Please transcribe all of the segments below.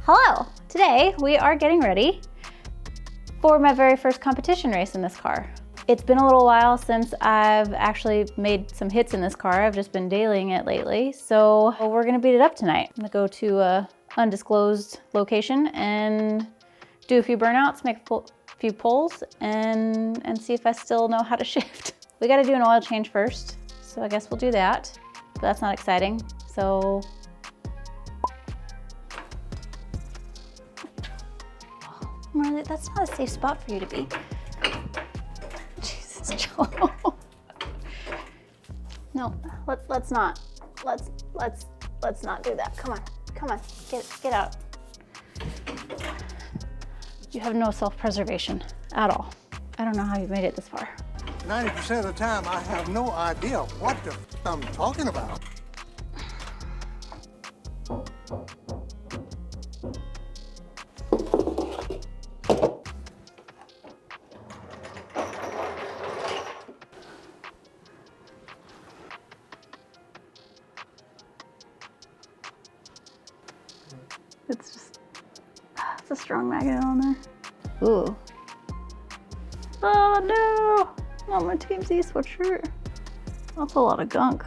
Hello! Today we are getting ready for my very first competition race in this car. It's been a little while since I've actually made some hits in this car. I've just been dailying it lately. So we're gonna beat it up tonight. I'm gonna go to a undisclosed location and do a few burnouts, make a few pulls, and see if I still know how to shift. We gotta do an oil change first, so I guess we'll do that. But that's not exciting, so. Marley, that's not a safe spot for you to be. Jesus, Joe. No, let's not. Let's not do that. Come on, get out. You have no self-preservation at all. I don't know how you've made it this far. 90% of the time, I have no idea what the f I'm talking about. It's a strong magnet on there. Ooh. Oh no! On my Team Z sweatshirt. That's a lot of gunk.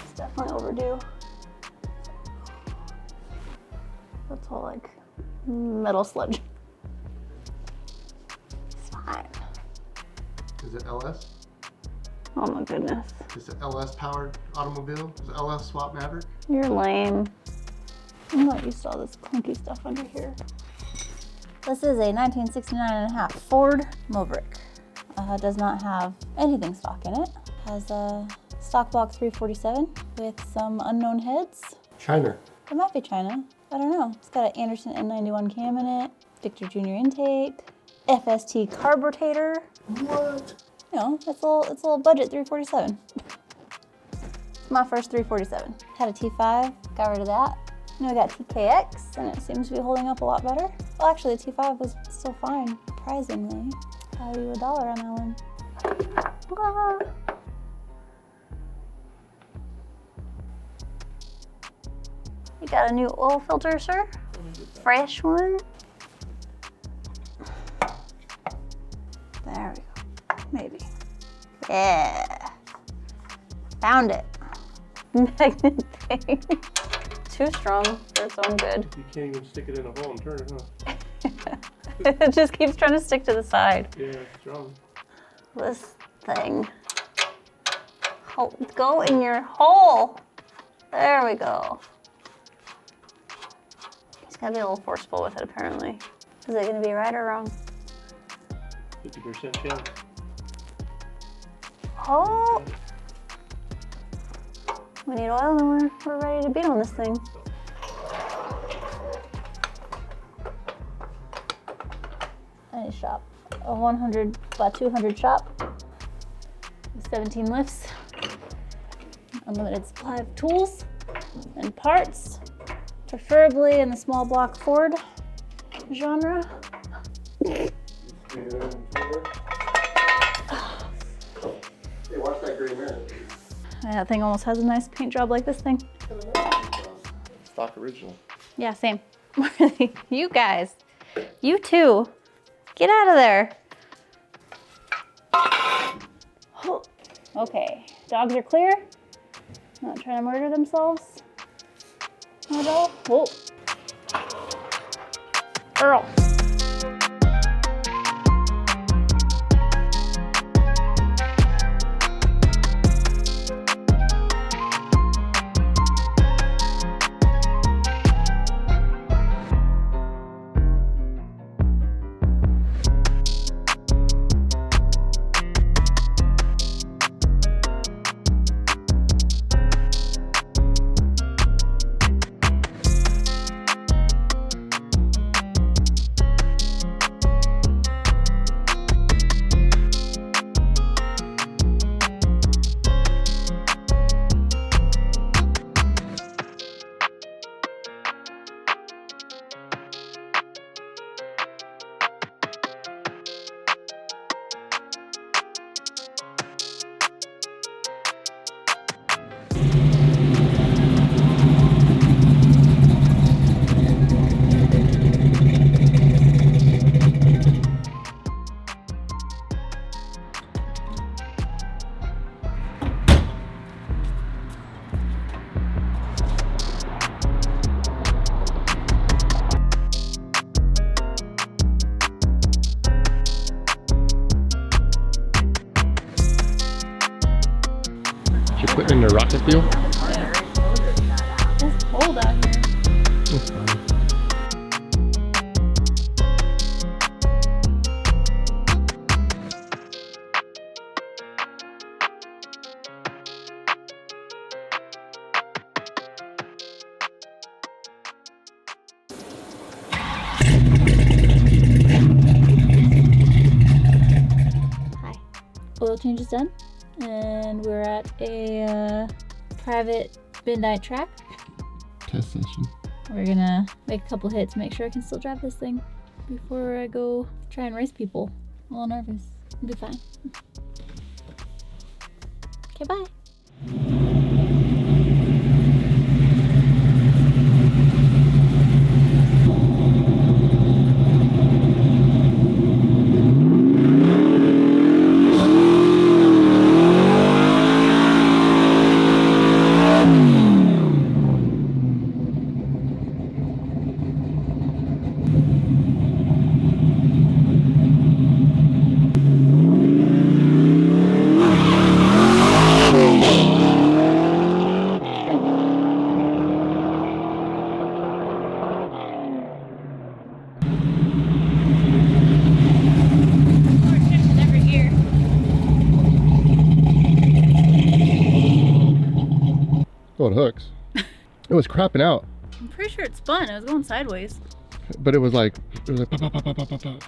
It's definitely overdue. That's all like metal sludge. It's fine. Is it LS? Oh my goodness. Is it LS powered automobile? Is it LS swap Maverick? You're lame. I'm not used to all this clunky stuff under here. This is a 1969.5 Ford Maverick. Does not have anything stock in it. Has a stock block 347 with some unknown heads. China. It might be China. I don't know. It's got an Anderson N91 cam in it, Victor Jr. intake, FST carburetor. What? You know, it's a little budget 347. My first 347. Had a T5, got rid of that. Now I got TKX, and it seems to be holding up a lot better. Well, actually, the T5 was still fine, surprisingly. I'll you $1 on that one. Ah. You got a new oil filter, sir? Fresh one? There we go. Maybe. Yeah. Found it. Magnet thing. Too strong for its own good. You can't even stick it in a hole and turn it, huh? It just keeps trying to stick to the side. Yeah, it's strong. This thing. Oh, go in your hole. There we go. It's gotta be a little forceful with it, apparently. Is it gonna be right or wrong? 50% chance. Oh! We need oil and we're ready to beat on this thing. I need a shop. A 100 by 200 shop. 17 lifts. Unlimited supply of tools and parts. Preferably in the small block Ford genre. Hey, watch that gray mirror. That thing almost has a nice paint job like this thing. Stock original. Yeah, same. You guys, you too, get out of there. Okay, dogs are clear. Not trying to murder themselves. Not at all. Whoa. Earl. You're putting in the rocket fuel? It's cold out here. It's fine. Oil change is done, and we're at a private midnight track. Test session. We're gonna make a couple hits, make sure I can still drive this thing before I go try and race people. I'm a little nervous. I'll be fine. Okay, bye. Oh, it hooks. It was crapping out. I'm pretty sure it spun. It was going sideways. But it was like pop, pop, pop, pop, pop, pop.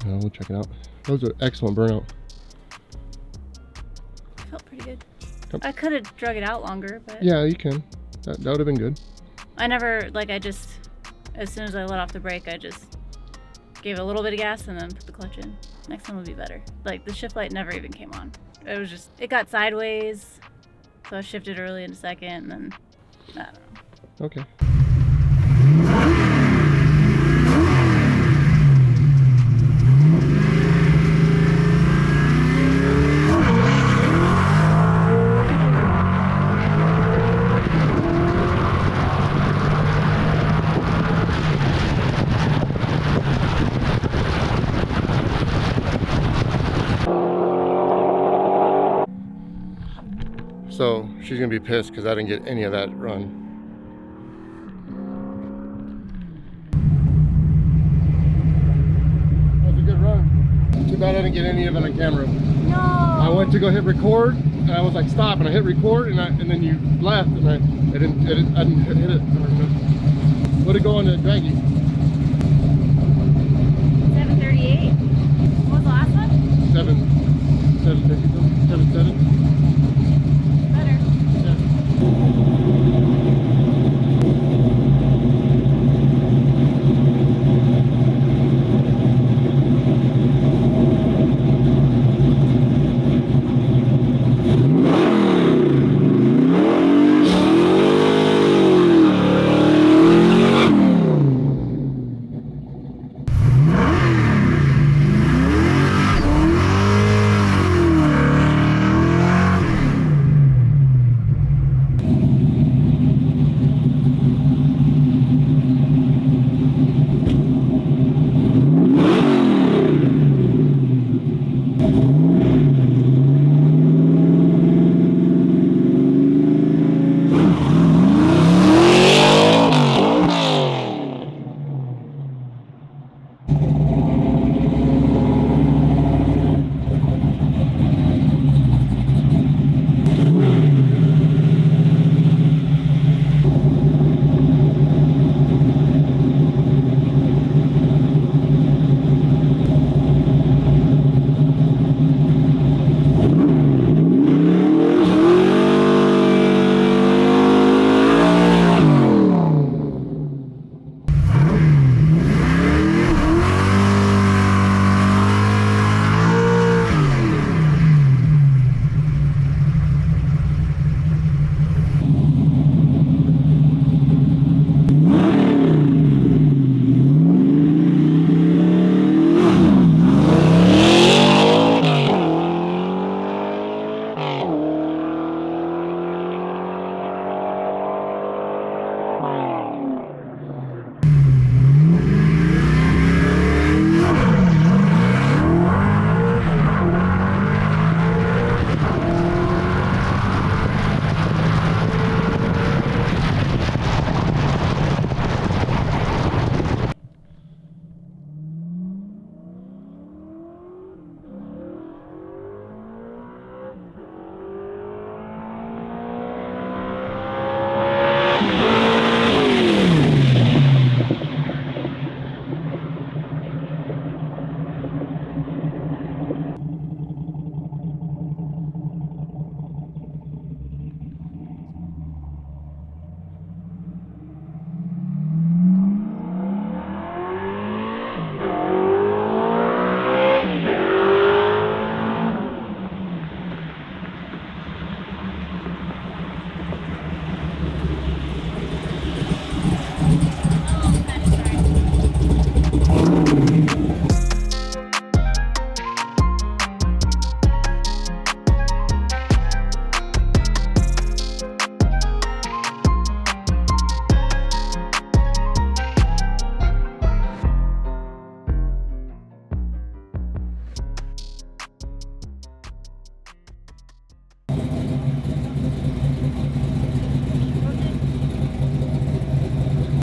We'll check it out. That was an excellent burnout. Felt pretty good. Yep. I could have drug it out longer, but Yeah, you can. That would have been good. I never, like, I just, as soon as I let off the brake, I just gave it a little bit of gas and then put the clutch in. Next one will be better. Like, the shift light never even came on. It was just, it got sideways, so I shifted early into second, and then, I don't know. Okay. So she's gonna be pissed because I didn't get any of that run. That was a good run. Too bad I didn't get any of it on camera. No! I went to go hit record and I was like stop, and I hit record and then you left and I didn't hit it. Would it go on the draggy?